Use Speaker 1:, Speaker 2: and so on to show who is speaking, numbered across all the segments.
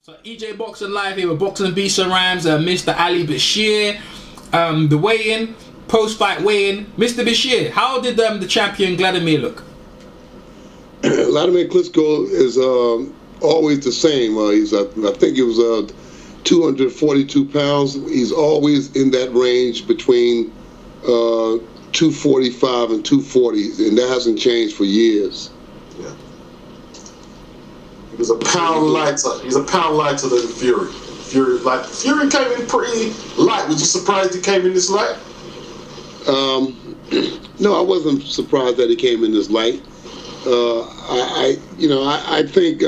Speaker 1: So EJ Boxing Live here with Boxing Beast and Rhymes, Mr. Ali Bashir. The weigh-in, post-fight weigh-in. Mr. Bashir, how did the champion Vladimir look?
Speaker 2: Vladimir Klitschko is always the same. I think it was 242 pounds. He's always in that range between 245 and 240, and that hasn't changed for years.
Speaker 3: Yeah. He was a pound lighter. He's a pound lighter than Fury. Fury came in pretty light. Was you surprised he came in this light?
Speaker 2: No, I wasn't surprised that he came in this light. I think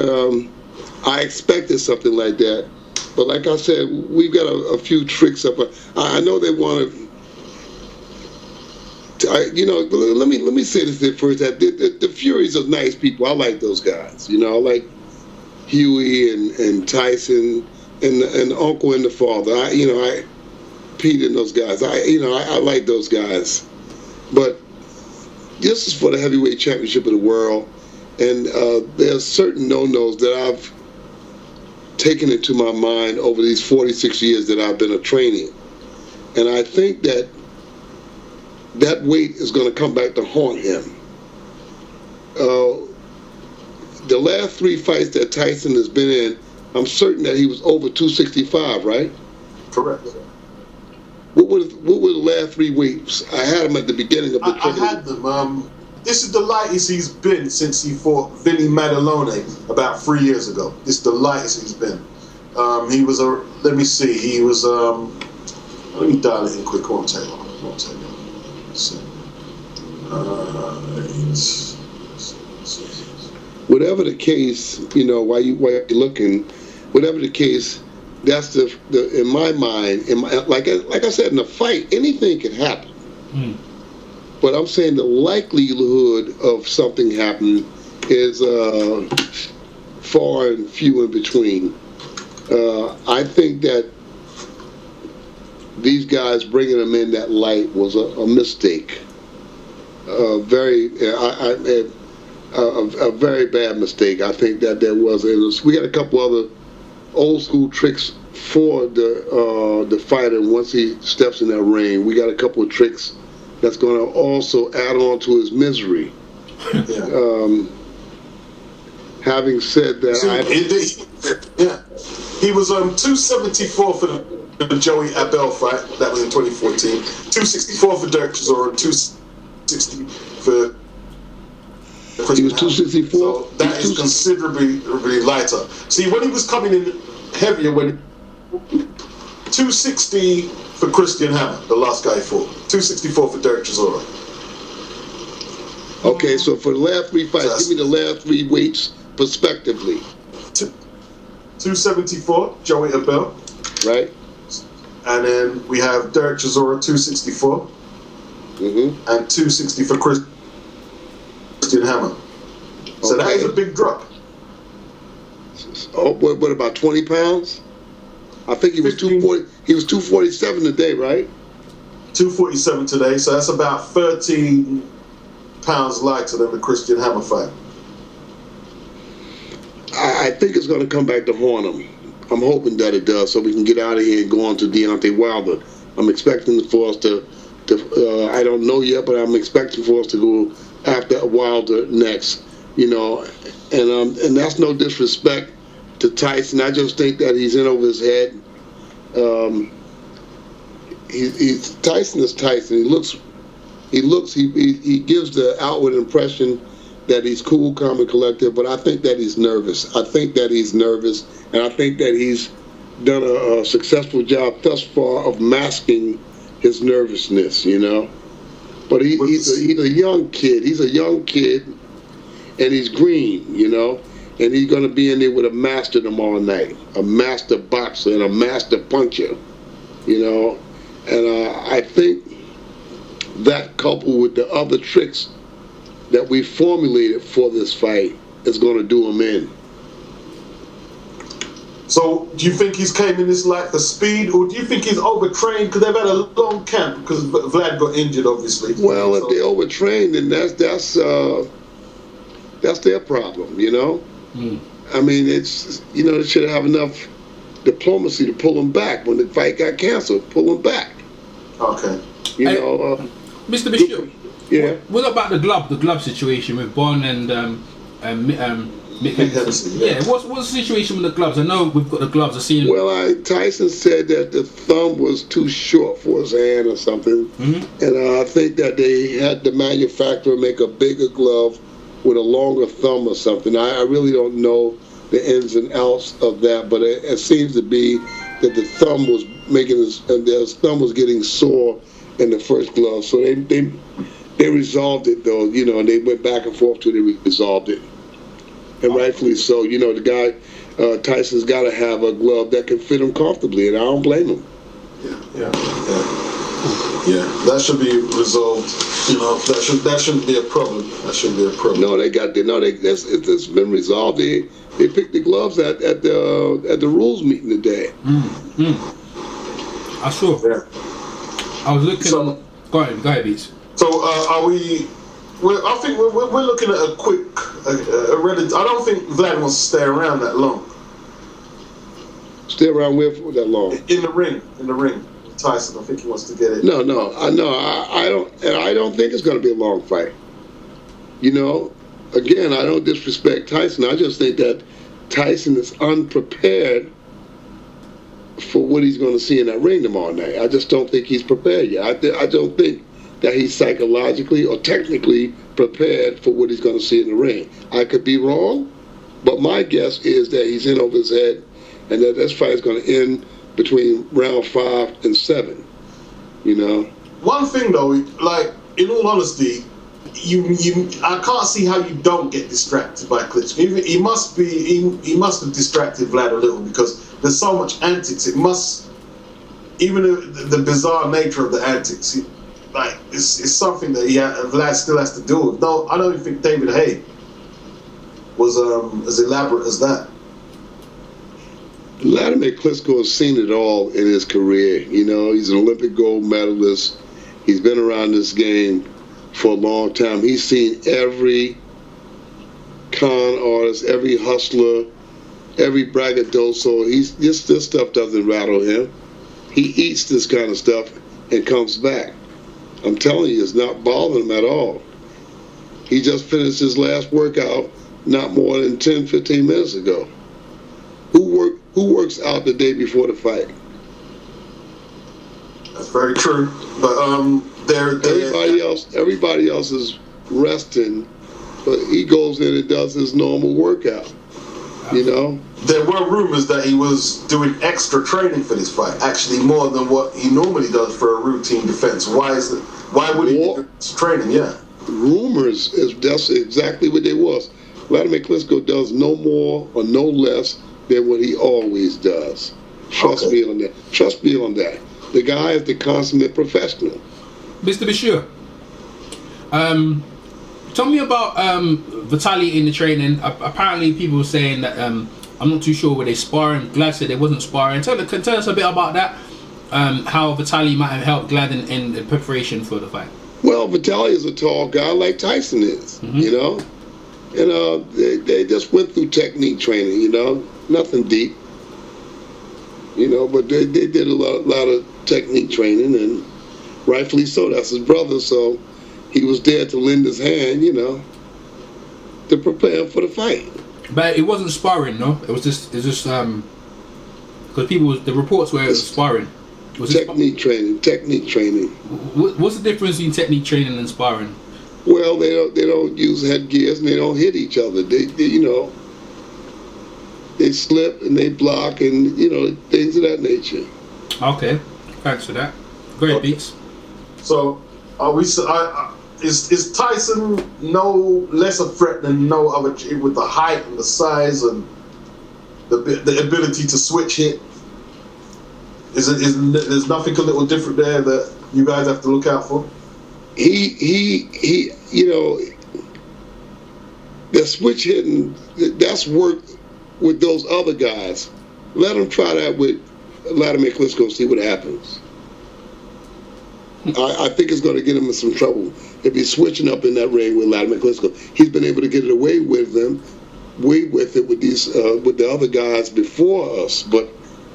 Speaker 2: I expected something like that. But like I said, we've got a few tricks up. I know they want to. Let me say this at first. That the Furies are nice people. I like those guys. I like Huey and Tyson and the uncle and the father. Pete and those guys. I like those guys. But this is for the heavyweight championship of the world, and there's certain no-nos that I've taken into my mind over these 46 years that I've been a trainee. And I think that weight is going to come back to haunt him. The last three fights that Tyson has been in, I'm certain that he was over 265, right?
Speaker 3: Correct.
Speaker 2: What were the last three weights? I had him at the beginning of the training.
Speaker 3: I had them. This is the lightest he's been since he fought Vinny Maddalone about 3 years ago. This is the lightest he's been. He was let me see. He was let me dial it in quick. Won't take long. Let's see.
Speaker 2: Whatever the case, while you're looking, whatever the case, that's the in my mind, like I said, in a fight, anything can happen. But I'm saying the likelihood of something happening is far and few in between. I think that these guys bringing them in that light was a mistake. A very bad mistake. I think that there was. We had a couple other old school tricks for the fighter once he steps in that ring. We got a couple of tricks that's going to also add on to his misery. Yeah. Having said that,
Speaker 3: he was 274 for the Joey Abel fight. That was in 2014. 264 for Dirk Chisora, 260 for Christian.
Speaker 2: He was 264.
Speaker 3: So that is considerably lighter. See, when he was coming in heavier, 260 for Christian Hammer, the last guy he fought. 264 for Dirk Chisora.
Speaker 2: Okay, so for the last three fights, give me the last three weights prospectively.
Speaker 3: 274, Joey Abel.
Speaker 2: Right.
Speaker 3: And then we have Dirk Chisora, 264. And 260 for Christian Hammer. So that is a big drop.
Speaker 2: Oh, what about 20 pounds? I think he was 240. He was 247 today, right?
Speaker 3: 247 today, so that's about 13 pounds lighter than the Christian Hammer fight.
Speaker 2: I think it's going to come back to haunt him. I'm hoping that it does, so we can get out of here and go on to Deontay Wilder. I'm expecting for us to I don't know yet, but I'm expecting for us to go after Wilder next. And that's no disrespect to Tyson. I just think that he's in over his head. Tyson is Tyson. He gives the outward impression that he's cool, calm, and collected, but I think that he's nervous. And I think that he's done a successful job thus far of masking his nervousness, But he's a young kid. He's a young kid, and he's green, And he's going to be in there with a master tomorrow night, a master boxer and a master puncher, And I think that coupled with the other tricks that we formulated for this fight is going to do him in.
Speaker 3: So, do you think he's came in this light for speed, or do you think he's overtrained? Because they've had a long camp because Vlad got injured, obviously.
Speaker 2: Well, if they're overtrained, then that's their problem, I mean, it's, they should have enough diplomacy to pull him back when the fight got canceled. Pull him back.
Speaker 3: Okay.
Speaker 1: Mr. Bishop.
Speaker 2: Yeah.
Speaker 1: What about the glove situation with Bon and Mick Henderson? Yeah. What's the situation with the gloves? I know we've got the gloves. I've seen.
Speaker 2: Well, Tyson said that the thumb was too short for his hand or something, and I think that they had the manufacturer make a bigger glove with a longer thumb or something. I really don't know the ins and outs of that, but it seems to be that the thumb was his thumb was getting sore in the first glove. So they resolved it though, and they went back and forth till they resolved it, and rightfully so. The guy Tyson's got to have a glove that can fit him comfortably, and I don't blame him.
Speaker 3: Yeah, that should be resolved. That shouldn't be a problem.
Speaker 2: No, it's been resolved. They picked the gloves at the rules meeting today.
Speaker 1: I saw.
Speaker 3: Yeah.
Speaker 1: I was looking.
Speaker 3: So,
Speaker 1: go ahead, Beats.
Speaker 3: So are we? I think we're looking at a quick. I don't think Vlad wants to stay around that long.
Speaker 2: Stay around for that long?
Speaker 3: In the ring. Tyson, I think he wants to get it.
Speaker 2: No, I don't, and I don't think it's going to be a long fight. Again, I don't disrespect Tyson. I just think that Tyson is unprepared for what he's going to see in that ring tomorrow night. I just don't think he's prepared yet. I don't think that he's psychologically or technically prepared for what he's going to see in the ring. I could be wrong, but my guess is that he's in over his head, and that this fight is going to end between round 5 and 7.
Speaker 3: One thing though, like, in all honesty, I can't see how you don't get distracted by Klitschko. He must have distracted Vlad a little, because there's so much antics. It must, even the bizarre nature of the antics, it's something that Vlad still has to deal with. No, I don't think David Haye was as elaborate as that.
Speaker 2: Vladimir Klitschko has seen it all in his career. He's an Olympic gold medalist. He's been around this game for a long time. He's seen every con artist, every hustler, every braggadocio. This stuff doesn't rattle him. He eats this kind of stuff and comes back. I'm telling you, it's not bothering him at all. He just finished his last workout not more than 10, 15 minutes ago. Who works out the day before the fight?
Speaker 3: That's very true. But
Speaker 2: everybody else is resting, but he goes in and does his normal workout.
Speaker 3: There were rumors that he was doing extra training for this fight, actually more than what he normally does for a routine defense. Why is it? Why would he do this training? Yeah.
Speaker 2: Rumors that's exactly what they was. Vladimir Klitschko does no more or no less than what he always does. Trust me on that. The guy is the consummate professional.
Speaker 1: Mr. Bashir, tell me about Vitaly in the training. Apparently, people were saying that I'm not too sure were they sparring. Glad said they wasn't sparring. Tell us a bit about that. How Vitaly might have helped Glad in the preparation for the fight.
Speaker 2: Well, Vitaly is a tall guy like Tyson is. And they just went through technique training. Nothing deep. But they did a lot of technique training, and rightfully so. That's his brother, so he was there to lend his hand, to prepare for the fight.
Speaker 1: But it wasn't sparring, no. It was just because the reports were it was sparring.
Speaker 2: Technique training.
Speaker 1: What's the difference between technique training and sparring?
Speaker 2: Well, they don't use headgears and they don't hit each other. They slip and they block and things of that nature.
Speaker 1: Okay, thanks for that. Go ahead, Beats.
Speaker 3: So, is Tyson no less a threat than no other with the height and the size and the ability to switch hit? There's nothing a little different there that you guys have to look out for?
Speaker 2: He the switch hitting, that's worked with those other guys. Let him try that with Vladimir Klitschko, see what happens. I think it's going to get him in some trouble if he's switching up in that ring with Vladimir Klitschko. He's been able to get it away with him way with it with these with the other guys before us, but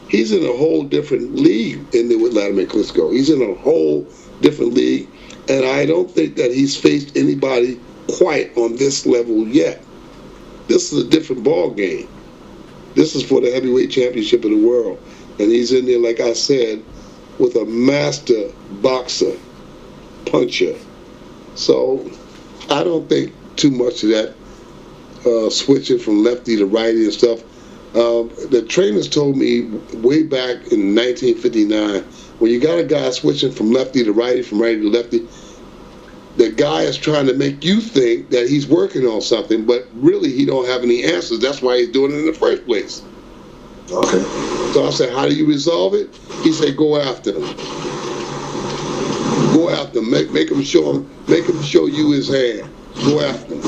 Speaker 2: he's in a whole different league in there with Vladimir Klitschko. He's in a whole different league, and I don't think that he's faced anybody quite on this level yet. This is a different ball game. This is for the heavyweight championship of the world, and he's in there, like I said, with a master boxer, puncher. So I don't think too much of that switching from lefty to righty and stuff. The trainers told me way back in 1959, when you got a guy switching from lefty to righty, from righty to lefty, the guy is trying to make you think that he's working on something, but really he don't have any answers. That's why he's doing it in the first place.
Speaker 3: Okay.
Speaker 2: So I said, how do you resolve it? He said, go after him. Go after him. Make him show you his hand. Go after him.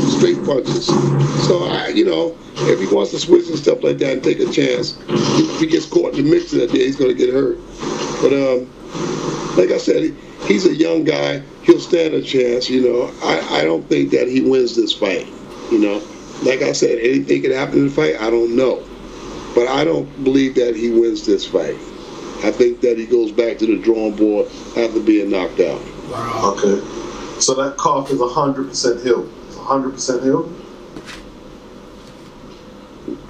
Speaker 2: Straight punches. So if he wants to switch and stuff like that and take a chance, if he gets caught in the mix of that day, he's going to get hurt. But like I said, he's a young guy. He'll stand a chance. I don't think that he wins this fight. Like I said, anything can happen in the fight. I don't know. But I don't believe that he wins this fight. I think that he goes back to the drawing board after being knocked out.
Speaker 3: Wow. Okay. So that cough is 100% healed. It's 100% healed?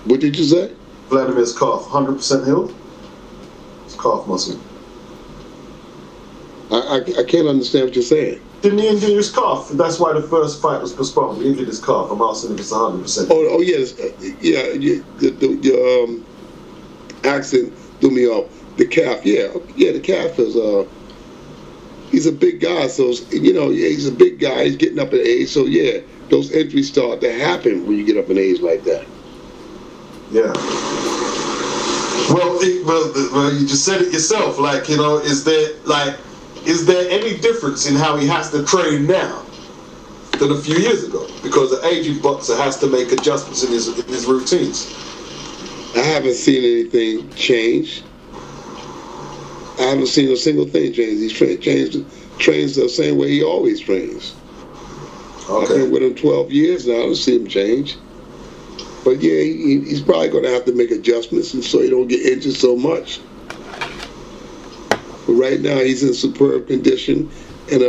Speaker 2: What did you say?
Speaker 3: Vladimir's cough, 100% healed? His cough muscle.
Speaker 2: I can't understand what you're saying.
Speaker 3: Didn't he injure his cough? That's why the first fight was postponed. He injured his cough. I'm asking if it's 100%.
Speaker 2: Oh yes. Yeah, your accent threw me off. The calf, yeah, the calf is, he's a big guy, so, he's a big guy, he's getting up in age, so yeah, those injuries start to happen when you get up in age like that.
Speaker 3: Yeah. Well, you just said it yourself, is there any difference in how he has to train now than a few years ago? Because an aging boxer has to make adjustments in his routines.
Speaker 2: I haven't seen anything change. I haven't seen a single thing change. He's trains the same way he always trains. Okay. I've been with him 12 years now. I don't see him change. But yeah, he's probably going to have to make adjustments, and so he don't get injured so much. But right now, he's in superb condition, and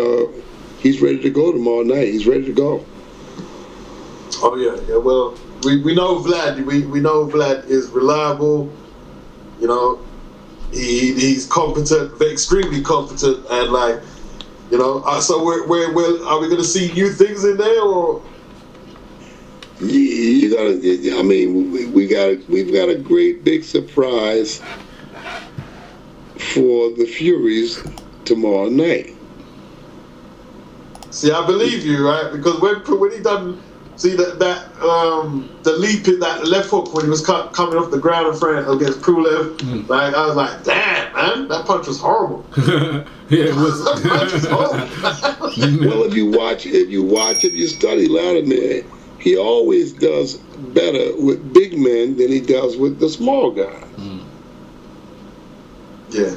Speaker 2: he's ready to go tomorrow night. He's ready to go.
Speaker 3: Oh yeah. Well, we know Vlad. We know Vlad is reliable. He's competent, extremely competent, and so we're are we going to see new things in there, or?
Speaker 2: You gotta. I mean, we've got a great big surprise for the Furies tomorrow night.
Speaker 3: See, I believe you, right? Because when he done. See the leap in that left hook when he was coming off the ground in front against Pulev, I was like, damn, man, that punch was horrible.
Speaker 1: Yeah, it was.
Speaker 3: That punch was horrible.
Speaker 2: Well, if you study Vladimir, he always does better with big men than he does with the small guy.
Speaker 3: Yeah.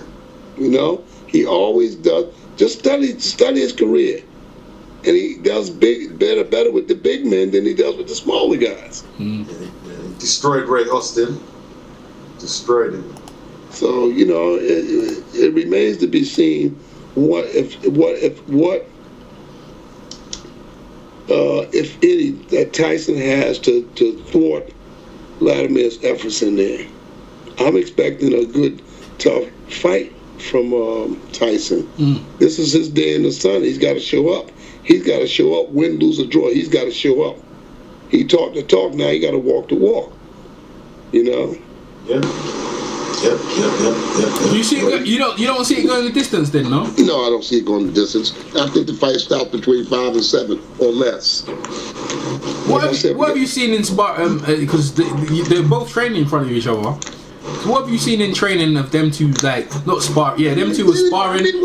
Speaker 2: He always does. Just study his career. And he does better with the big men than he does with the smaller guys.
Speaker 3: Yeah, he destroyed Ray Austin. Destroyed him.
Speaker 2: So it remains to be seen what if any that Tyson has to thwart Vladimir's efforts in there. I'm expecting a good, tough fight from Tyson. This is his day in the sun. He's got to show up. He's got to show up, win, lose, or draw. He's got to show up. He talked the talk, now he got to walk the walk.
Speaker 3: Yeah. Yep.
Speaker 1: You see, you don't see it going the distance, then, no?
Speaker 2: No, I don't see it going the distance. I think the fight stopped between 5 and 7 or less.
Speaker 1: What have you seen in spar? Because they're both training in front of each other. So what have you seen in training of them two? Not spar. Yeah, them two were sparring.
Speaker 2: It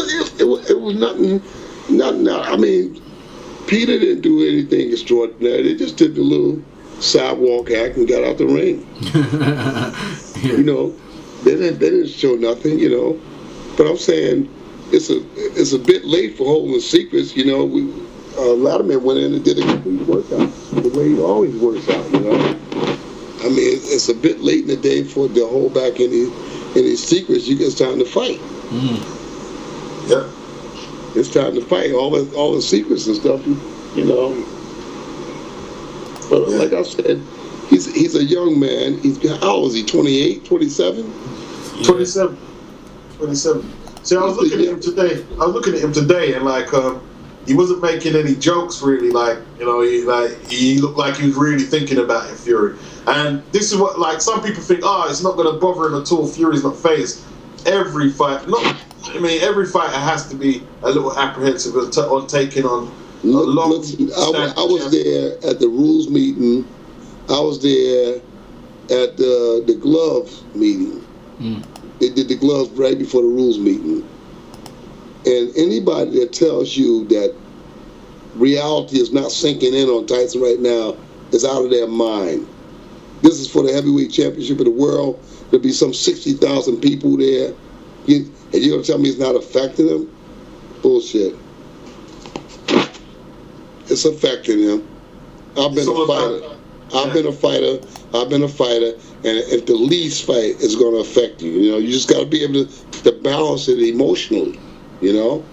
Speaker 2: was nothing. I mean, Peter didn't do anything extraordinary. They just did the little sidewalk act and got out the ring.
Speaker 1: Yeah.
Speaker 2: They didn't show nothing. But I'm saying it's a bit late for holding secrets. Latimer went in and did a complete workout the way he always works out. You know, I mean, it's a bit late in the day for to hold back any secrets. It's time to fight.
Speaker 3: Yeah.
Speaker 2: It's time to fight. All the secrets and stuff. You know. But like I said, he's a young man. How old is he? 28, 27?
Speaker 3: 27. 27. See, I was looking at him today, and like he wasn't making any jokes really. Like, you know, he looked like he was really thinking about it, Fury. And this is what, like, some people think, it's not going to bother him at all. Fury's not phased. Every fighter has to be a little apprehensive on taking on a long.
Speaker 2: Listen, I was there at the rules meeting. I was there at the gloves meeting. They did the gloves right before the rules meeting. And anybody that tells you that reality is not sinking in on Tyson right now is out of their mind. This is for the heavyweight championship of the world. There'll be some 60,000 people there. And you're going to tell me it's not affecting him? Bullshit. It's affecting him. I've been a fighter. And if the least fight is going to affect you, you know, you just got to be able to balance it emotionally, you know.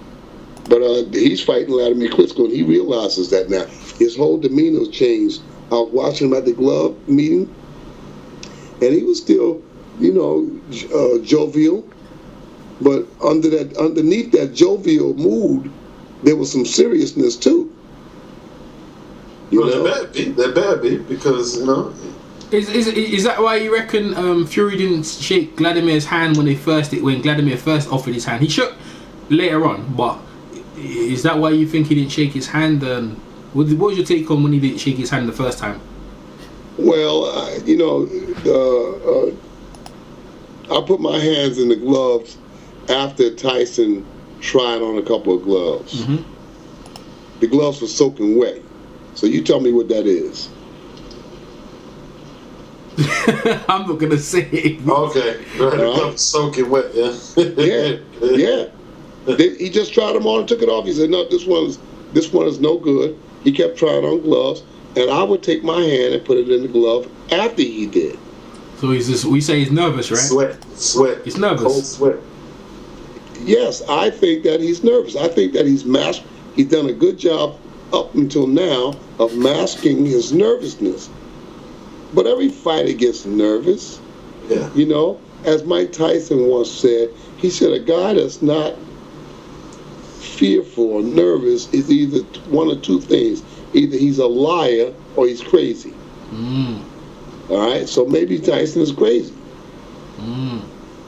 Speaker 2: But he's fighting Vladimir Klitschko, and he realizes that now. His whole demeanor's changed. I was watching him at the glove meeting, and he was still, you know, jovial. But underneath that jovial mood, there was some seriousness too.
Speaker 3: Well, they better be, because, you know.
Speaker 1: Is that why you reckon Fury didn't shake Vladimir's hand when Vladimir first offered his hand? He shook later on, but is that why you think he didn't shake his hand? What was your take on when he didn't shake his hand the first time?
Speaker 2: Well, you know, I put my hands in the gloves after Tyson tried on a couple of gloves. The gloves were soaking wet. So you tell me what that is.
Speaker 1: I'm not gonna say it.
Speaker 3: Okay, the gloves soaking wet.
Speaker 2: Yeah. He just tried them on and took it off. He said, "No, this one is no good." He kept trying on gloves, and I would take my hand and put it in the glove after he did.
Speaker 1: So we say he's nervous, right?
Speaker 3: Sweat.
Speaker 1: He's nervous.
Speaker 3: Cold sweat.
Speaker 2: Yes, I think that he's nervous. I think that he's done a good job up until now of masking his nervousness. But every fighter gets nervous.
Speaker 3: Yeah.
Speaker 2: You know, as Mike Tyson once said, he said a guy that's not fearful or nervous is either one of two things. Either he's a liar or he's crazy. All right? So maybe Tyson is crazy.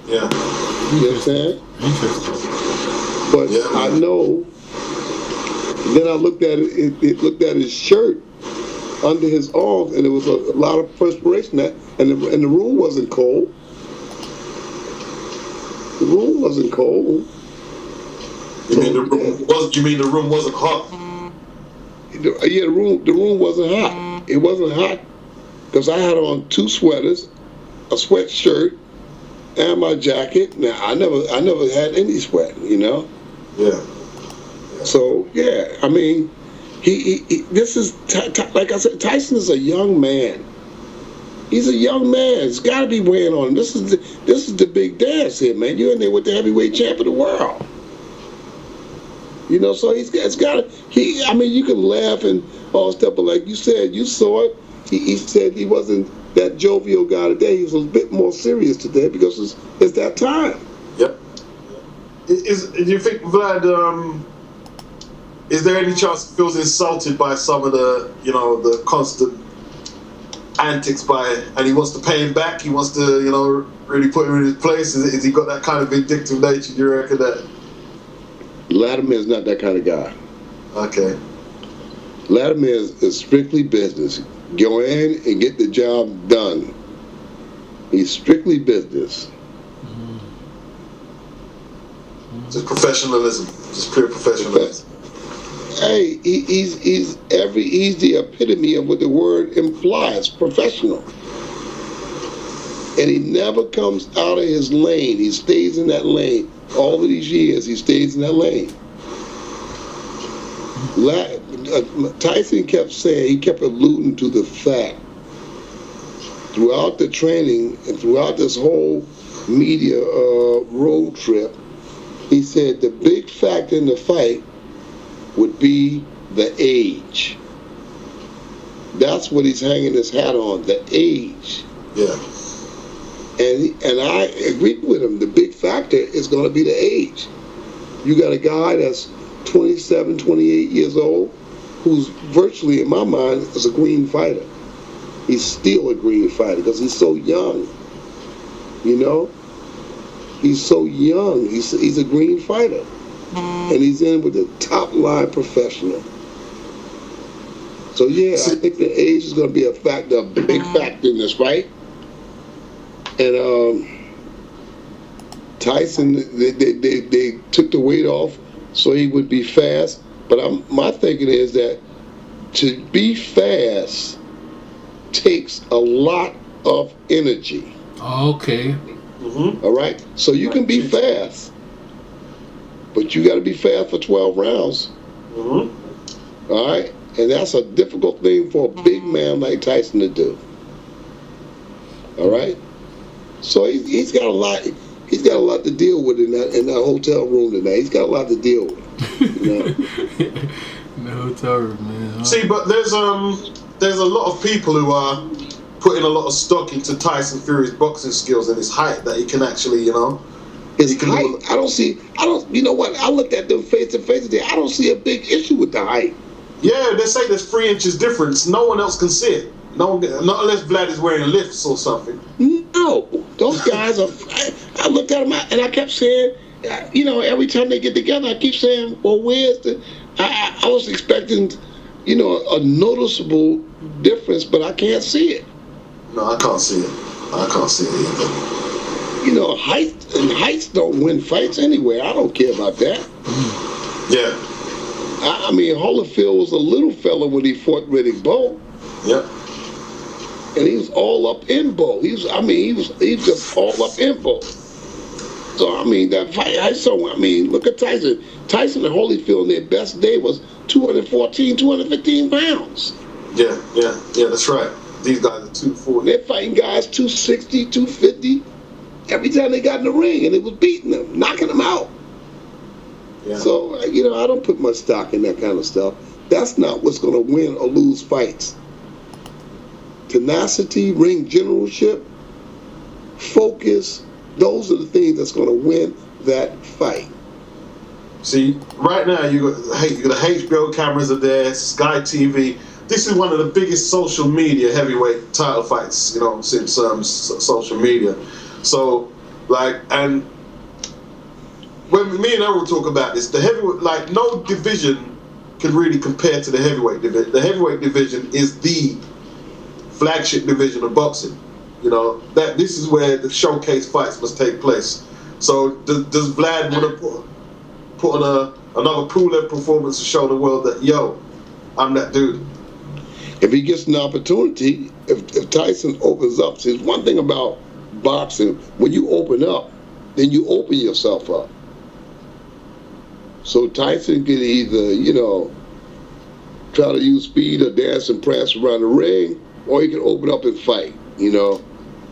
Speaker 3: Yeah.
Speaker 2: You know what I'm saying?
Speaker 1: Interesting.
Speaker 2: But I know. Then I looked at looked at his shirt under his arms, and there was a lot of perspiration. And the room wasn't cold. The room wasn't cold.
Speaker 3: You mean the room wasn't hot?
Speaker 2: Yeah, the room wasn't hot. It wasn't hot because I had on two sweaters, a sweatshirt, and my jacket. Now I never had any sweat, you know.
Speaker 3: Yeah.
Speaker 2: So yeah, I mean, this is like I said, Tyson is a young man. He's a young man. It's got to be weighing on him. This is the big dance here, man. You're in there with the heavyweight champ of the world. You know, so it's got to. I mean, you can laugh and all stuff, but like you said, you saw it. He said he wasn't that jovial guy today. He was a bit more serious today because it's that time.
Speaker 3: Yep. Do you think Vlad? Is there any chance he feels insulted by some of the, you know, the constant antics and he wants to pay him back? He wants to, you know, really put him in his place. Is he got that kind of vindictive nature? Do you reckon that?
Speaker 2: Vladimir is not that kind of guy.
Speaker 3: Okay.
Speaker 2: Vladimir is strictly business. Go in and get the job done. He's strictly business.
Speaker 3: Just professionalism. Just pure professionalism.
Speaker 2: Hey, he's the epitome of what the word implies, professional. And he never comes out of his lane. He stays in that lane. All of these years, he stays in that lane. Tyson kept saying, he kept alluding to the fact throughout the training and throughout this whole media road trip, he said the big factor in the fight would be the age. That's what he's hanging his hat on, the age.
Speaker 3: Yeah.
Speaker 2: And I agree with him. The big factor is going to be the age. You got a guy that's 27, 28 years old who's virtually, in my mind, is a green fighter. He's still a green fighter because he's so young. You know? He's so young. He's a green fighter. And he's in with a top-line professional. So, yeah, I think the age is going to be a factor, a big factor in this fight. And Tyson, they took the weight off so he would be fast. But my thinking is that to be fast takes a lot of energy.
Speaker 1: Okay.
Speaker 3: Mm-hmm.
Speaker 2: All right? So you can be fast, but you got to be fast for 12 rounds.
Speaker 3: Mm-hmm.
Speaker 2: All right? And that's a difficult thing for a big man like Tyson to do. All right? So he's got a lot. He's got a lot to deal with in that hotel room tonight. He's got a lot to deal with. You know?
Speaker 1: In the hotel room, man.
Speaker 3: See, but there's a lot of people who are putting a lot of stock into Tyson Fury's boxing skills and his height, that he can actually, you know.
Speaker 2: His height, you know what? I looked at them face to face today. I don't see a big issue with the height.
Speaker 3: Yeah, they say there's 3 inches difference. No one else can see it. No one, not unless Vlad is wearing lifts or something.
Speaker 2: No, those guys are. I looked at them and I kept saying, you know, every time they get together, I keep saying, well, where's the? I was expecting, you know, a noticeable difference, but I can't see it.
Speaker 3: No, I can't see it. I can't see it either.
Speaker 2: You know, heights don't win fights anyway. I don't care about that.
Speaker 3: Yeah.
Speaker 2: I mean, Holyfield was a little fella when he fought Riddick Bowe.
Speaker 3: Yep.
Speaker 2: And he was all up in Bowe. He was just all up in Bowe. So, I mean, that fight, look at Tyson. Tyson and Holyfield, their best day was 214, 215 pounds.
Speaker 3: Yeah, that's right. These guys are 240.
Speaker 2: They're fighting guys 260, 250 every time they got in the ring, and it was beating them, knocking them out.
Speaker 3: Yeah.
Speaker 2: So, you know, I don't put much stock in that kind of stuff. That's not what's going to win or lose fights. Tenacity, ring generalship, focus, those are the things that's going to win that fight.
Speaker 3: See, right now you got the HBO cameras are there, Sky TV. This is one of the biggest social media heavyweight title fights, you know, since social media. So, like, and when me and Errol talk about this, the heavyweight, like, no division can really compare to the heavyweight division. The heavyweight division is the flagship division of boxing. You know, that this is where the showcase fights must take place. So does Vlad want to put on another Pulev performance to show the world that, yo, I'm that dude?
Speaker 2: If he gets an opportunity, if Tyson opens up, see, one thing about boxing, when you open up, then you open yourself up. So Tyson can either, you know, try to use speed or dance and prance around the ring, or he can open up and fight, you know.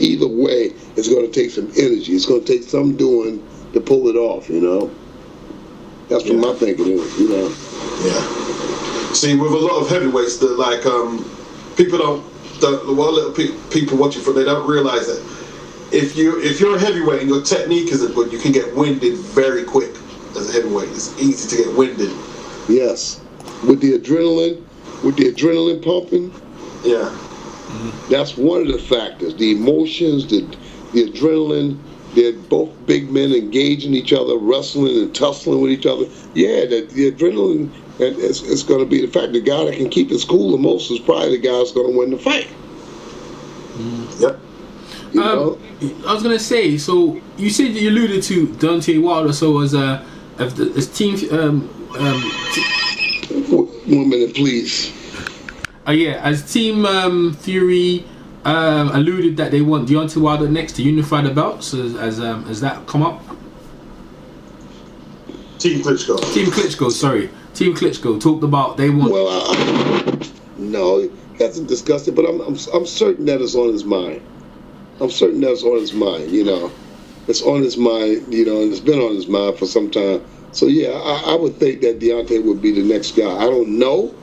Speaker 2: Either way, it's going to take some energy. It's going to take some doing to pull it off, you know. That's what my thinking is, you know.
Speaker 3: Yeah. See, with a lot of heavyweights, that like people people watching for, they don't realize that if you're a heavyweight and your technique isn't good, you can get winded very quick as a heavyweight. It's easy to get winded.
Speaker 2: Yes, with the adrenaline pumping.
Speaker 3: Yeah.
Speaker 2: That's one of the factors. The emotions, the adrenaline. They're both big men engaging each other, wrestling and tussling with each other. Yeah, the adrenaline, it's going to be the fact. The guy that can keep his cool the most is probably the guy that's going to win the fight.
Speaker 3: Yep.
Speaker 2: You know?
Speaker 1: I was going to say, so you said you alluded to Deontay Wilder, so as team...
Speaker 2: 1 minute, please.
Speaker 1: As Team Fury alluded that they want Deontay Wilder next to unify the belts, has that come up?
Speaker 3: Team Klitschko.
Speaker 1: Team Klitschko, sorry. Team Klitschko talked about they want.
Speaker 2: Well, no, he hasn't discussed it, but I'm certain that it's on his mind. I'm certain that's on his mind. You know, it's on his mind. You know, and it's been on his mind for some time. So yeah, I would think that Deontay would be the next guy. I don't know,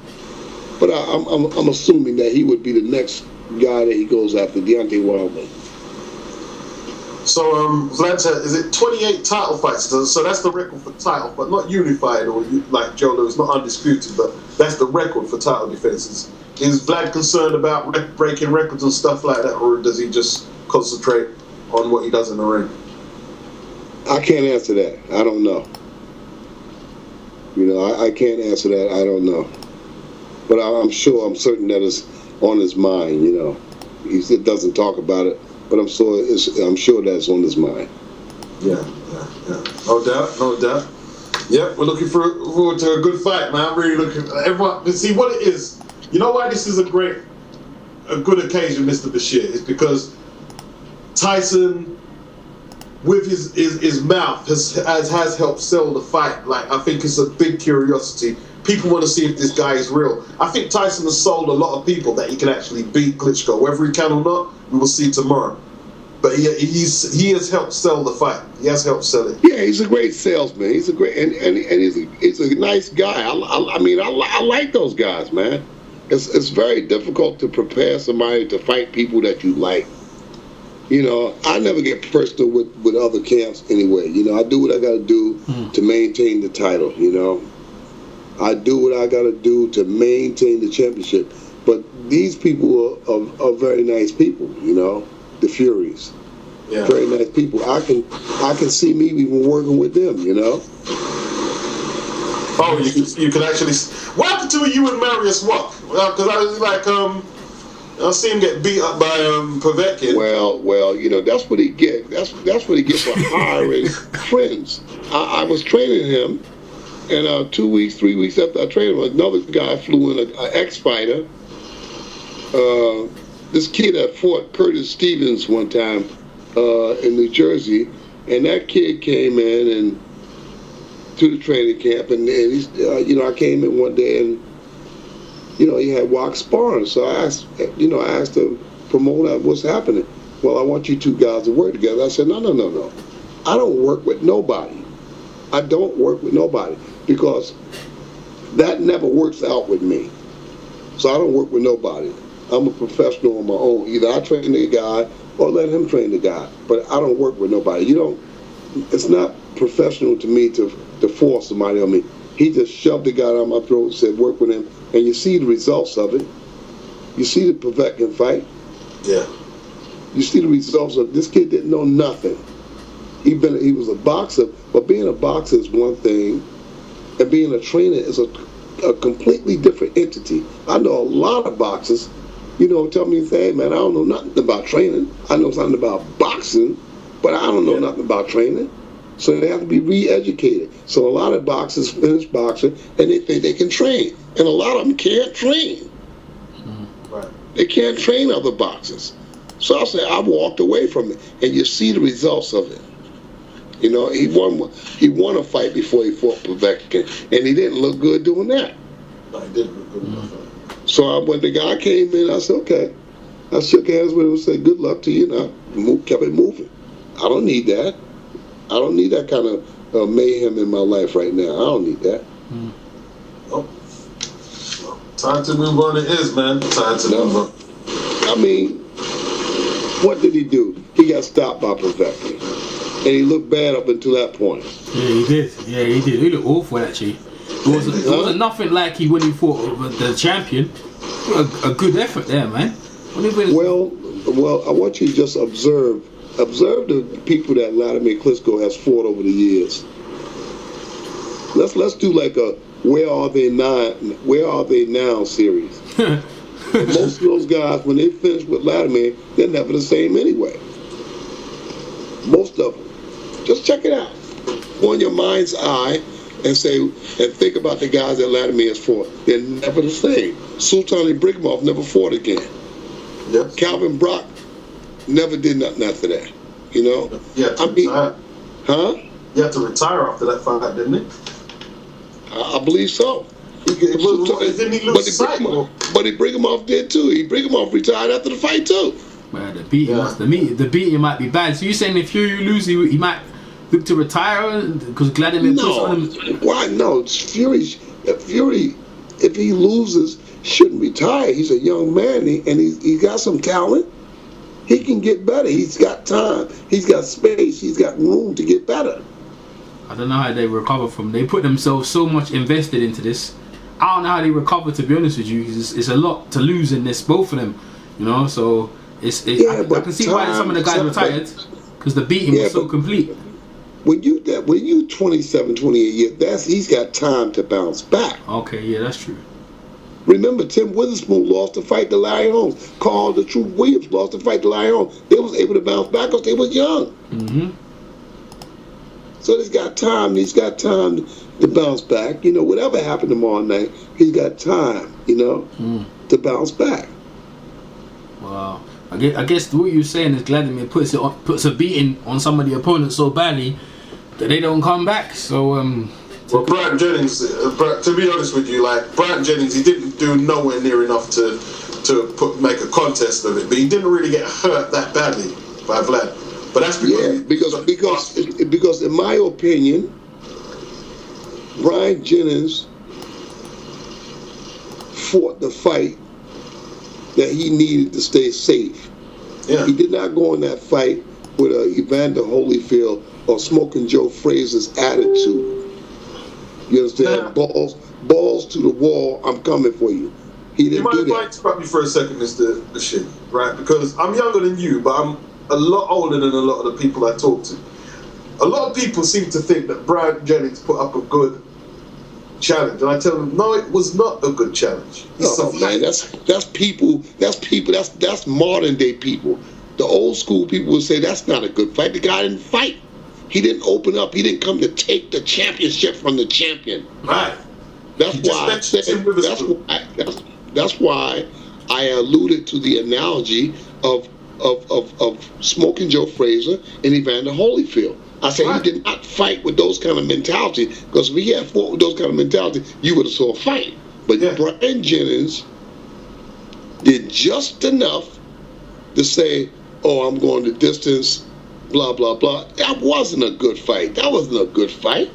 Speaker 2: but I'm assuming that he would be the next guy that he goes after, Deontay Wilder.
Speaker 3: So, Vlad said, is it 28 title fights? So that's the record for title, but not unified or like Joe Louis, not undisputed, but that's the record for title defenses. Is Vlad concerned about breaking records and stuff like that, or does he just concentrate on what he does in the ring?
Speaker 2: I can't answer that. I don't know. You know, I can't answer that. I don't know. But I'm certain that it's on his mind, you know. He doesn't talk about it, but I'm sure that's on his mind.
Speaker 3: Yeah. No doubt. Yep, we're looking forward to a good fight, man. I'm really looking. Everyone, see what it is. You know why this is a good occasion, Mr. Bashir? Is because Tyson, with his mouth, has helped sell the fight. Like, I think it's a big curiosity. People want to see if this guy is real. I think Tyson has sold a lot of people that he can actually beat Klitschko. Whether he can or not, we will see tomorrow. But he has helped sell the fight. He has helped sell it.
Speaker 2: Yeah, he's a great salesman. He's a great and he's a nice guy. I mean, I like those guys, man. It's very difficult to prepare somebody to fight people that you like. You know, I never get personal with other camps anyway. You know, I do what I got to do to maintain the title. You know, I do what I got to do to maintain the championship. But these people are very nice people. You know, the Furies. Yeah. Very nice people. I can see me even working with them. You know.
Speaker 3: Oh, you can actually. What happened to you and Marius Watt? Because I was like, I see him get beat up by Povetkin.
Speaker 2: Well, you know, that's what he get. That's what he gets for hiring friends. I was training him, and 2 weeks, 3 weeks after I trained him, another guy flew in, an ex-fighter. This kid that fought Curtis Stevens one time in New Jersey, and that kid came in and to the training camp, and he's, you know, I came in one day and, you know, he had Watt sparring. So I asked the promoter, what's happening? Well, I want you two guys to work together. I said, no. I don't work with nobody. I don't work with nobody because that never works out with me. So I don't work with nobody. I'm a professional on my own. Either I train the guy or let him train the guy. But I don't work with nobody. It's not professional to me to force somebody on me. He just shoved the guy down my throat and said, work with him. And you see the results of it. You see the Povetkin fight.
Speaker 3: Yeah.
Speaker 2: You see the results of this kid didn't know nothing. He was a boxer, but being a boxer is one thing, and being a trainer is a completely different entity. I know a lot of boxers, you know, tell me, say, hey, man, I don't know nothing about training. I know something about boxing, but I don't know nothing about training. So they have to be re-educated. So a lot of boxers finish boxing and they think they can train. And a lot of them can't train.
Speaker 3: Right.
Speaker 2: They can't train other boxers. So I walked away from it. And you see the results of it. You know, he won a fight before he fought Povetkin. And he didn't look good doing that.
Speaker 3: No, he didn't look good in that fight.
Speaker 2: So when the guy came in, I said, okay. I shook hands with him and said, good luck to you. And I kept it moving. I don't need that. I don't need that kind of mayhem in my life right now. I don't need that.
Speaker 3: Oh. Well, time to move on it is, man. Time to move on.
Speaker 2: I mean, what did he do? He got stopped by Povetkin. And he looked bad up until that point.
Speaker 1: Yeah, he did. He looked awful, actually. It wasn't nothing like when he fought the champion. A good effort there, man.
Speaker 2: Well, I want you to just observe the people that Vladimir Klitschko has fought over the years. Let's do like a Where Are They Now series. Most of those guys, when they finish with Vladimir, they're never the same anyway. Most of them. Just check it out. Go in your mind's eye and think about the guys that Vladimir has fought. They're never the same. Sultan Ibragimov never fought again.
Speaker 3: Yes.
Speaker 2: Calvin Brock never did nothing after that. You know?
Speaker 3: Yeah,
Speaker 2: retire. Huh?
Speaker 3: He had to retire after that fight, didn't he?
Speaker 2: I believe so.
Speaker 3: Didn't he lose sight?
Speaker 2: But he bring him off there too. He bring him off retired after the fight too.
Speaker 1: Well, the beating might be bad. So you're saying if Fury loses, he might look to retire because Vladimir puts on him?
Speaker 2: Why? No, Fury, if he loses, shouldn't retire. He's a young man and he got some talent. He can get better. He's got time. He's got space. He's got room to get better.
Speaker 1: I don't know how they recover from. They put themselves so much invested into this. I don't know how they recover. To be honest with you, it's a lot to lose in this, both of them. You know, so I can see why some of the guys retired because the beating was so complete.
Speaker 2: When you 27, 28 years, he's got time to bounce back.
Speaker 1: Okay, yeah, that's true.
Speaker 2: Remember, Tim Witherspoon lost the fight to Larry Holmes. Carl the Truth Williams lost the fight to Larry Holmes. They was able to bounce back because they was young.
Speaker 1: Mm-hmm.
Speaker 2: So he's got time. He's got time to bounce back. You know, whatever happened tomorrow night, he's got time. You know, to bounce back.
Speaker 1: Wow. I guess what you're saying is Vladimir puts a beating on some of the opponents so badly that they don't come back. So
Speaker 3: well, Bryant Jennings, to be honest with you, like Bryant Jennings, he didn't do nowhere near enough to make a contest of it, but he didn't really get hurt that badly by Vlad. But that's because
Speaker 2: in my opinion, Bryant Jennings fought the fight that he needed to stay safe.
Speaker 3: Yeah.
Speaker 2: He did not go in that fight with Evander Holyfield or Smoking Joe Frazier's attitude. You understand? Yeah. Balls to the wall. I'm coming for you. He didn't do that. You might
Speaker 3: interrupt me for a second, Mr. Bashir, right? Because I'm younger than you, but I'm a lot older than a lot of the people I talk to. A lot of people seem to think that Bryant Jennings put up a good challenge, and I tell them, no, it was not a good challenge.
Speaker 2: Man, that's modern day people. The old school people would say that's not a good fight. The guy didn't fight. He didn't open up. He didn't come to take the championship from the champion.
Speaker 3: Right.
Speaker 2: That's why I alluded to the analogy of Smoking Joe Frazier and Evander Holyfield. I said he did not fight with those kind of mentality, because if he had fought with those kind of mentality, you would have saw a fight. But Bryant Jennings did just enough to say, oh, I'm going the distance, blah, blah, blah. That wasn't a good fight. That wasn't a good fight.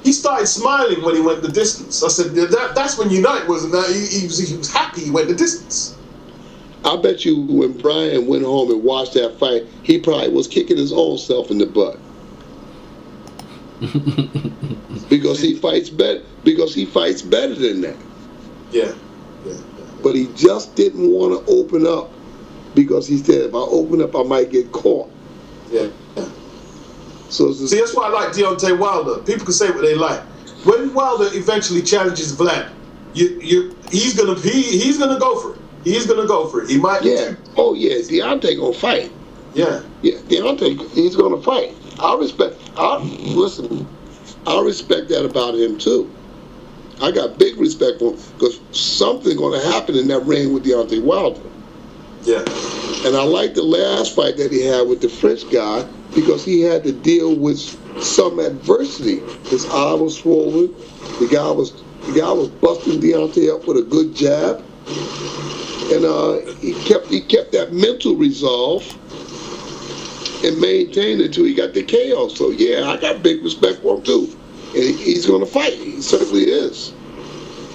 Speaker 3: He started smiling when he went the distance. I said, that's when you know it wasn't that. He was happy he went the distance.
Speaker 2: I bet you when Brian went home and watched that fight, he probably was kicking his own self in the butt. because he fights better than that.
Speaker 3: Yeah.
Speaker 2: But he just didn't want to open up, because he said, if I open up, I might get caught.
Speaker 3: Yeah.
Speaker 2: So
Speaker 3: see, that's why I like Deontay Wilder. People can say what they like. When Wilder eventually challenges Vlad, he's gonna go for it. He's gonna go for it. He might.
Speaker 2: Yeah. Oh yeah. Deontay gonna fight.
Speaker 3: Yeah.
Speaker 2: Yeah. Deontay, he's gonna fight. I respect that about him too. I got big respect for him, because something's gonna happen in that ring with Deontay Wilder.
Speaker 3: Yeah.
Speaker 2: And I like the last fight that he had with the French guy, because he had to deal with some adversity. His eye was swollen. The guy was busting Deontay up with a good jab. And he kept that mental resolve and maintained it until he got the KO. So yeah, I got big respect for him too. And he's going to fight. He certainly is.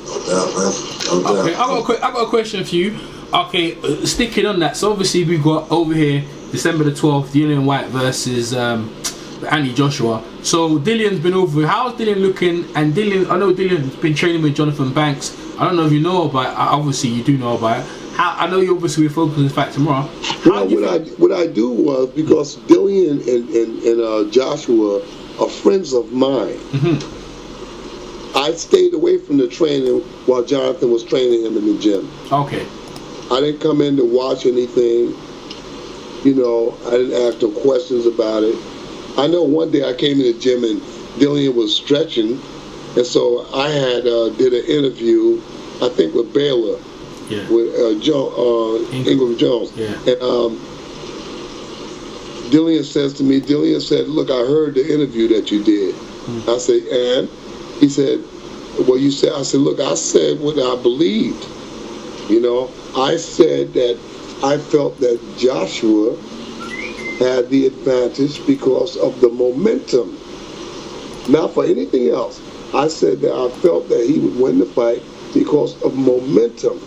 Speaker 1: Okay, I got a question for you. Okay, sticking on that. So obviously we've got over here December the 12th, Dillian White versus Andy Joshua. So Dillian's been over. How's Dillian looking? And Dillian, I know Dillian's been training with Jonathan Banks. I don't know if you know about it. Obviously you do know about it. I know you obviously will focus on this fight tomorrow.
Speaker 2: What I do was, because Dillian and Joshua are friends of mine.
Speaker 1: Mm-hmm.
Speaker 2: I stayed away from the training while Jonathan was training him in the gym.
Speaker 1: Okay.
Speaker 2: I didn't come in to watch anything. You know, I didn't ask no questions about it. I know one day I came in the gym and Dillian was stretching, and so I had did an interview, I think with Baylor, with Ingram Jones.
Speaker 1: Yeah.
Speaker 2: And Dillian said, look, I heard the interview that you did. I said, and? He said, Well, you said, I said, look, I said what I believed. You know, I said that I felt that Joshua had the advantage because of the momentum, not for anything else. I said that I felt that he would win the fight because of momentum.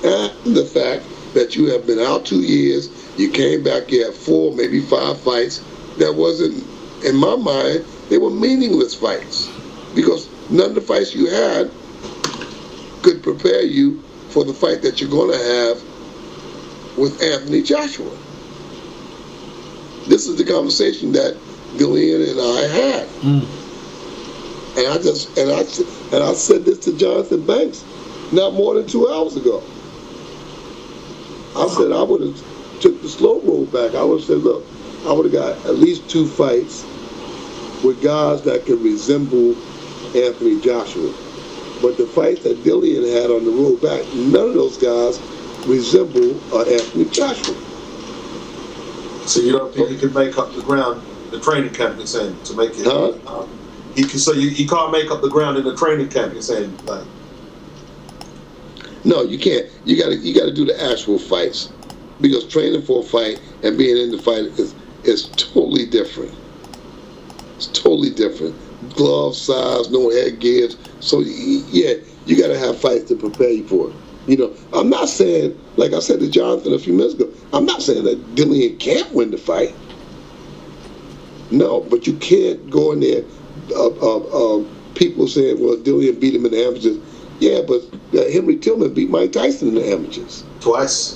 Speaker 2: And the fact that you have been out 2 years, you came back, you had 4, maybe 5 fights. That wasn't, in my mind, they were meaningless fights because none of the fights you had could prepare you for the fight that you're going to have with Anthony Joshua. This is the conversation that Dillian and I had. And I said this to Jonathan Banks not more than 2 hours ago. I said I would have took the slow roll back. I would have said, look, I would have got at least 2 fights with guys that could resemble Anthony Joshua. But the fights that Dillian had on the road back, none of those guys resemble Anthony Joshua.
Speaker 3: So you don't think he could make up the ground, the training camp, you're saying, to make it? He can. So you can't make up the ground in the training camp, you're saying, like?
Speaker 2: No, you can't. You got to do the actual fights, because training for a fight and being in the fight is totally different. It's totally different. Glove size, no headgear. So yeah, you got to have fights to prepare you for it. You know, I'm not saying, like I said to Jonathan a few minutes ago, I'm not saying that Dillian can't win the fight. No, but you can't go in there. People saying, well, Dillian beat him in the amateurs. Yeah, but Henry Tillman beat Mike Tyson in the amateurs.
Speaker 3: Twice.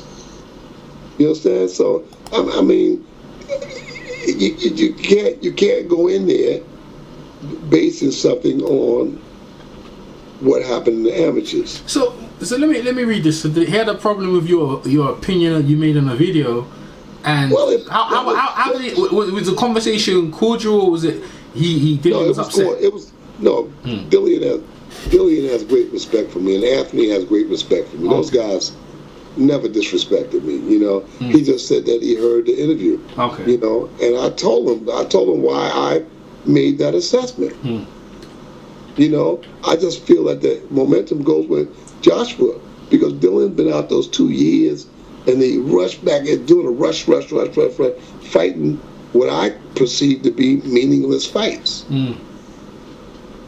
Speaker 2: You understand? So, I mean, you can't go in there basing something on what happened in the amateurs.
Speaker 1: So let me read this. So he had a problem with your opinion that you made in a video, and
Speaker 2: well,
Speaker 1: how did it, was the conversation cordial, or was it he was upset?
Speaker 2: Dillian has great respect for me, and Anthony has great respect for me. Okay. Those guys never disrespected me. You know, he just said that he heard the interview.
Speaker 1: Okay.
Speaker 2: You know, and I told him why I made that assessment. You know, I just feel that the momentum goes with Joshua, because Dillian's been out those 2 years, and they rushed back and doing a rush, fighting what I perceive to be meaningless fights. You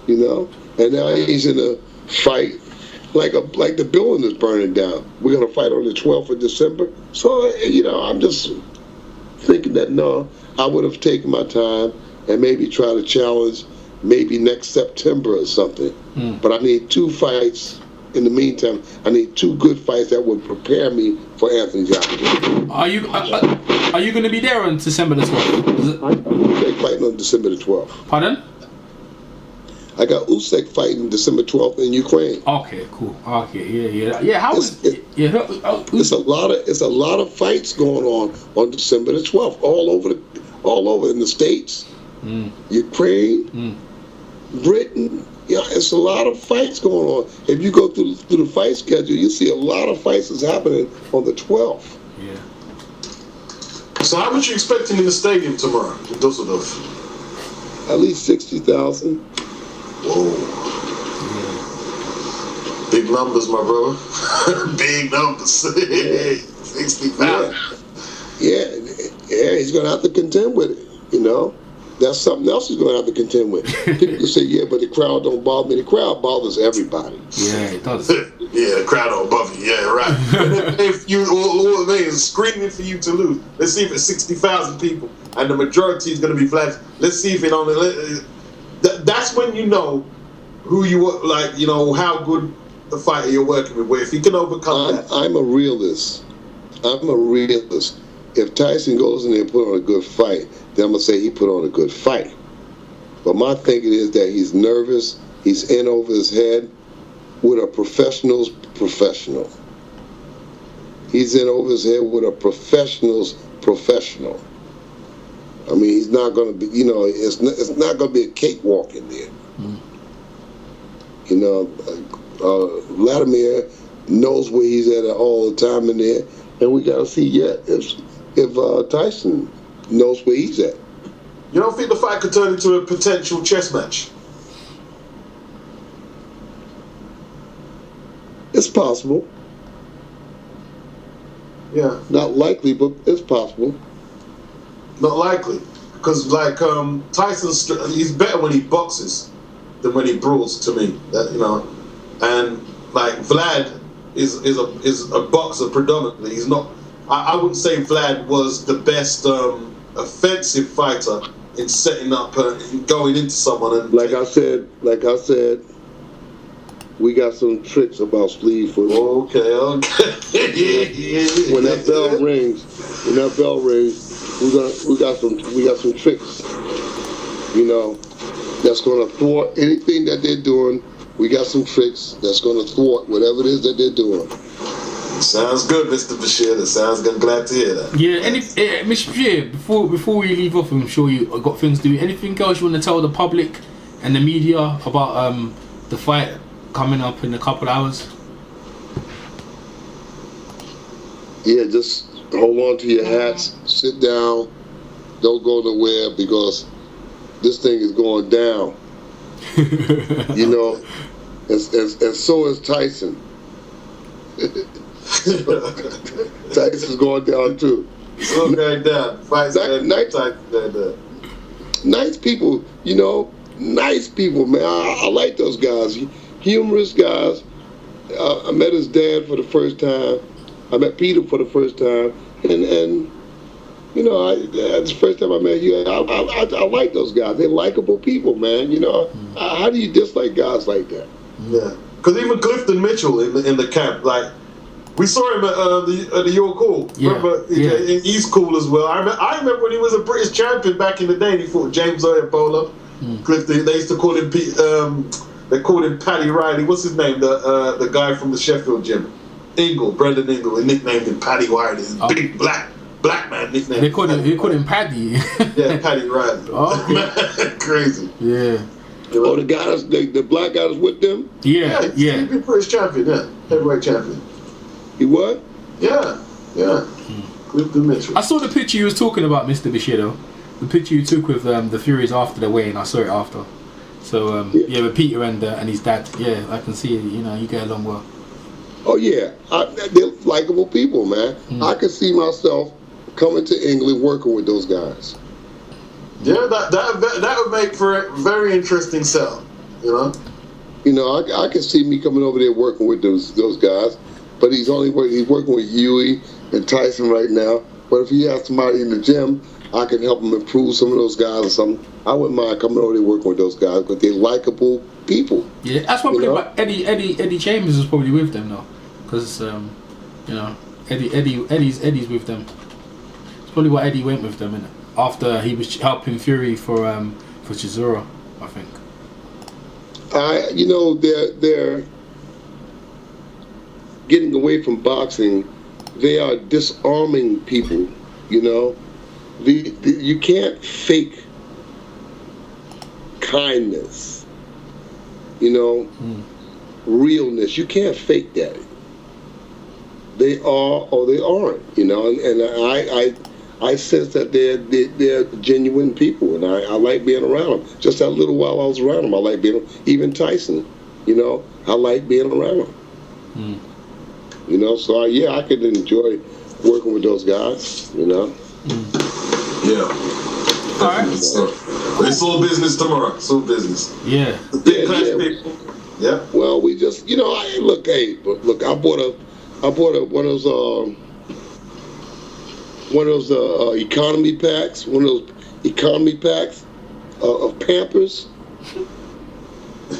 Speaker 2: know, and now he's in a fight like the building is burning down. We're gonna fight on the 12th of December. So you know, I'm just thinking that no, I would have taken my time and maybe try to challenge maybe next September or something. But I need 2 fights. In the meantime, I need 2 good fights that would prepare me for Anthony Joshua.
Speaker 1: Are you going to be there on December the 12th?
Speaker 2: I'm Usyk fighting on December the 12th.
Speaker 1: Pardon?
Speaker 2: I got Usyk fighting December 12th in Ukraine.
Speaker 1: Okay, cool. Okay, yeah. How
Speaker 2: it's a lot of fights going on December the 12th, all over in the States, Ukraine, Britain. Yeah, it's a lot of fights going on. If you go through the fight schedule, you see a lot of fights that's happening on the 12th.
Speaker 3: So how much you expecting in the stadium tomorrow in Dusseldorf?
Speaker 2: At least 60,000.
Speaker 3: Whoa. Big numbers, my brother. Big numbers. 60,000.
Speaker 2: Yeah, he's going to have to contend with it, you know. That's something else he's going to have to contend with. People can say, yeah, but the crowd don't bother me. The crowd bothers everybody.
Speaker 1: Yeah, it does.
Speaker 3: Yeah, the crowd don't bother you. Yeah, right. If you all they is screaming for you to lose, let's see if it's 60,000 people and the majority is going to be flat. Let's see if it only. That's when you know who you are, like, you know, how good the fighter you're working with. Where if you can overcome that.
Speaker 2: I'm a realist. If Tyson goes in there and put on a good fight, then I'm going to say he put on a good fight. But my thinking is that he's nervous, he's in over his head with a professional's professional. He's in over his head with a professional's professional. I mean, he's not going to be, you know, it's not going to be a cakewalk in there. You know, Vladimir knows where he's at all the time in there, and we got to see yet if Tyson knows where he's at.
Speaker 3: You don't think the fight could turn into a potential chess match?
Speaker 2: It's possible.
Speaker 3: Yeah,
Speaker 2: Not likely, but it's possible.
Speaker 3: not likely. Because like Tyson's, he's better when he boxes than when he brawls. To me, that and like Vlad is a boxer predominantly. He's not. I wouldn't say Vlad was the best offensive fighter in setting up and going into someone. And
Speaker 2: Like I said, we got some tricks about sleeve foot.
Speaker 3: Okay.
Speaker 2: When that bell rings, we got some tricks. That's gonna thwart anything that they're doing. We got some tricks that's gonna thwart whatever it is that they're doing.
Speaker 3: Sounds good, Mr. Bashir. That sounds good. I'm glad to hear that.
Speaker 1: Yeah, and Mr. Bashir, before we leave off, I'm sure you got things to do. Anything else you want to tell the public and the media about the fight coming up in a couple of hours?
Speaker 2: Yeah, just hold on to your hats, sit down, don't go nowhere because this thing is going down. And so is Tyson. Tyson's going down too.
Speaker 3: So going down. Fights going down.
Speaker 2: Nice people, nice people, man. I like those guys. Humorous guys. I met his dad for the first time. I met Peter for the first time, and that's the first time I met you. I like those guys. They're likable people, man. How do you dislike guys like that?
Speaker 3: Yeah, because even Clifton Mitchell in the camp, like we saw him at the York Hall.
Speaker 1: Yeah.
Speaker 3: Remember,
Speaker 1: Yeah.
Speaker 3: and he's cool as well. I remember when he was a British champion back in the day. And he fought James Oyapola. Clifton, they used to call him they called him Paddy Riley. What's his name? The guy from the Sheffield gym. Brendan Ingle. They nicknamed him Paddy Riley. Big black man nickname.
Speaker 1: They called him Paddy.
Speaker 3: Yeah, Paddy Riley.
Speaker 1: Oh,
Speaker 3: crazy.
Speaker 1: Yeah.
Speaker 2: Oh, the guys, the black guys with them?
Speaker 1: Yeah.
Speaker 3: He's been British champion. Yeah, heavyweight champion.
Speaker 2: He what?
Speaker 3: Yeah. Clifton Mitchell.
Speaker 1: I saw the picture you was talking about, Mr. Bashir, though. The picture you took with the Furies after the weigh-in. I saw it after. So with Peter and his dad. Yeah, I can see you get along well.
Speaker 2: Oh yeah, they're likable people, man. I could see myself coming to England working with those guys.
Speaker 3: Yeah, that would make for a very interesting setup. I
Speaker 2: could see me coming over there working with those guys. But he's working with Huey and Tyson right now. But if he has somebody in the gym, I can help him improve some of those guys or something. I wouldn't mind coming over there working with those guys because they're likable people.
Speaker 1: Yeah, that's probably why Eddie Chambers is probably with them though, because Eddie's with them. It's probably why Eddie went with them, innit? After he was helping Fury for Chisora, I think.
Speaker 2: They're getting away from boxing. They are disarming people. You can't fake kindness. Realness. You can't fake that. They are or they aren't. And I sense that they're genuine people, and I like being around them. Just that little while I was around them, I like being even Tyson. I like being around them. So I could enjoy working with those guys.
Speaker 3: Yeah.
Speaker 1: All right.
Speaker 3: It's all business tomorrow. It's all business.
Speaker 1: Yeah.
Speaker 3: Big class people. Yeah.
Speaker 2: Well, we just, I bought one of those economy packs, of Pampers,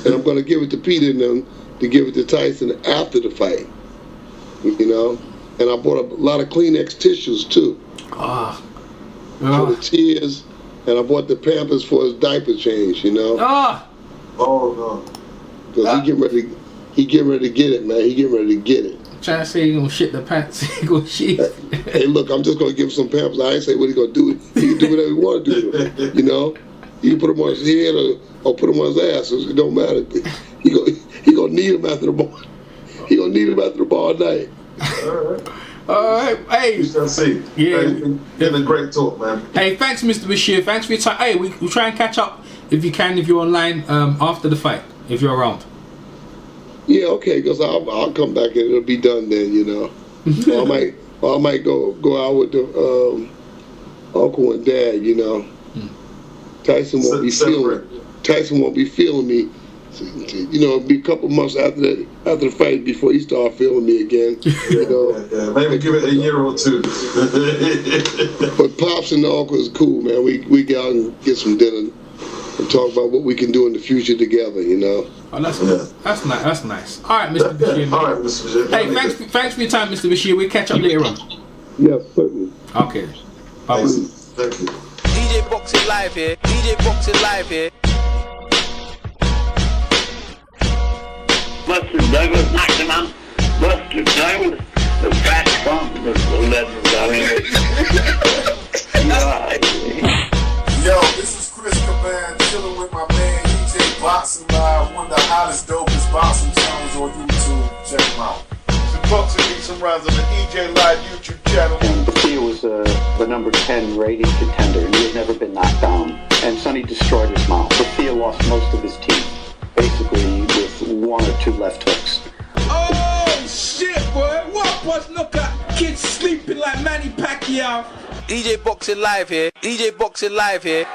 Speaker 2: and I'm going to give it to Peter and them to give it to Tyson after the fight. And I bought a lot of Kleenex tissues too. For the tears, and I bought the Pampers for his diaper change.
Speaker 3: Oh no.
Speaker 2: Because he getting ready to get it, man. He getting ready to get it.
Speaker 1: Trying to say he gonna shit the pants. He gonna shit.
Speaker 2: Hey, look, I'm just gonna give him some Pampers. I ain't say what he gonna do. He can do whatever he want to do. You can put him on his head or put him on his ass. It don't matter. He gonna need him after the ball. He gonna need him after the ball all night.
Speaker 1: All right. Hey.
Speaker 3: We shall see.
Speaker 1: Yeah.
Speaker 3: Hey, it's been a great talk, man.
Speaker 1: Hey, thanks, Mr. Bashir. Thanks for your time. Hey, we'll try and catch up if you can, if you're online after the fight, if you're around.
Speaker 2: Yeah, okay, because I'll come back and it'll be done then, you know. Or I might go out with the uncle and dad, you know. Tyson won't be feeling me. You know, it'll be a couple months after the fight before he start feeling me again. You know,
Speaker 3: maybe give it a year or two.
Speaker 2: But Pops and the uncle is cool, man. We go out and get some dinner and talk about what we can do in the future together. You know.
Speaker 1: Oh, that's nice. That's nice. All right, Mr. Bashir.
Speaker 3: All right, Mr. Bashir.
Speaker 1: Hey, thanks for your time, Mr. Bashir. We'll catch up later on.
Speaker 2: Yes, certainly.
Speaker 1: Okay. Bye.
Speaker 3: Thank you.
Speaker 4: DJ Boxing Live here. DJ Boxing Live here.
Speaker 5: Buster Douglas knocked him out. Buster Douglas, the fat bump, the legend got him.
Speaker 6: Yo, this is Chris Caban chilling with my man EJ Boxing Live, one of the hottest, dopest boxing channels on YouTube. Check him out.
Speaker 7: Some boxing beat some rounds on the EJ Live YouTube channel.
Speaker 8: And Bashir was the number 10 rated contender, and he had never been knocked down. And Sonny destroyed his mouth. Bashir lost most of his teeth, basically with 1 or 2 left hooks.
Speaker 9: Oh shit, boy! What was look at kids sleeping like Manny Pacquiao?
Speaker 4: DJ Boxing Live here. DJ Boxing Live here.